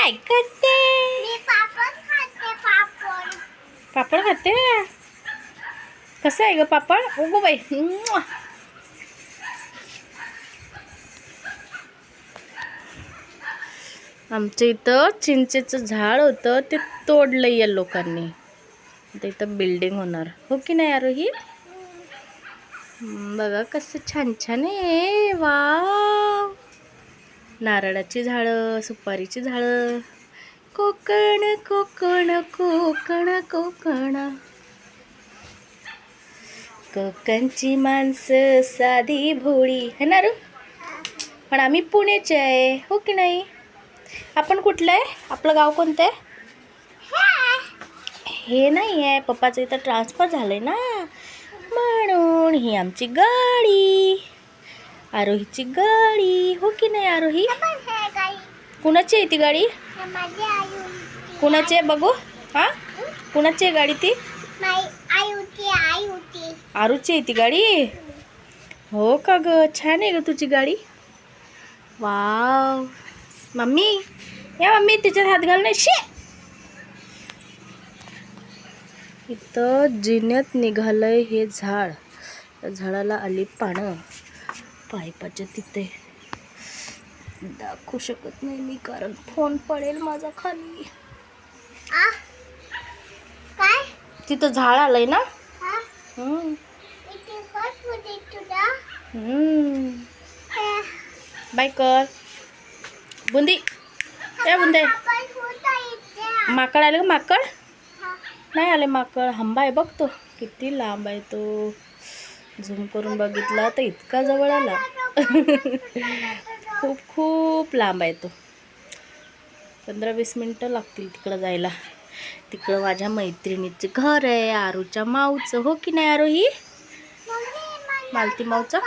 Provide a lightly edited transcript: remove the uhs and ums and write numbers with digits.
काय करते? मी पापड खाते. पापड पापड खाते? कसं आहे ग पापड? उगो बाई. म्वा. आमच्या इथं चिंचेचं झाड होतं, ते तोडलं या लोकांनी. आता इथं बिल्डिंग होणार, हो की नाही आरोही? बघा कसं छान छान आहे. वाव, नारळाची झाडं, सुपारीची झाडं. कोकण कोकण कोकण कोकण, कोकणची माणसं साधी भोळी है ना रू? पण आम्ही पुण्याचे आहे, हो की नाही? आपण कुठलं आहे? आपलं गाव कोणतं आहे? हे नाही आहे, पप्पाचं इथं ट्रान्सफर झालंय ना, म्हणून ही आमची गाडी, आरोहीची गाडी, हो की नाही आरोही? कुणाची आहे ती गाडी? कुणाची आहे बघू? हा, कुणाची आहे गाडी ती? आरूची आहे ती गाडी. हो का ग, छान आहे ग तुझी गाडी. वाव. मम्मी, या मम्मी तिच्यात हात घाल नाही. शे, इथं जिन्यात निघालंय हे झाड. त्या झाडाला आली पानं पाईपाच्या तिथे. दाखवू शकत नाही मी, कारण फोन पडेल माझा खाली. काय तिथं झाड आलंय ना. बाय कर बुंदी. या बुंदे, माकड आले का? माकड नाही आले, माकड. आंबा आहे बघ, तो किती लांब आहे. तो झूम करून बघितला तर इतका जवळ आला. खूप खूप लांब आहे तो. 15-20 मिनटं लागतील तिकडं जायला. तिकडं माझ्या मैत्रिणीचं घर आहे, आरूच्या माऊचं, हो की नाही आरोही? मालती माऊचं.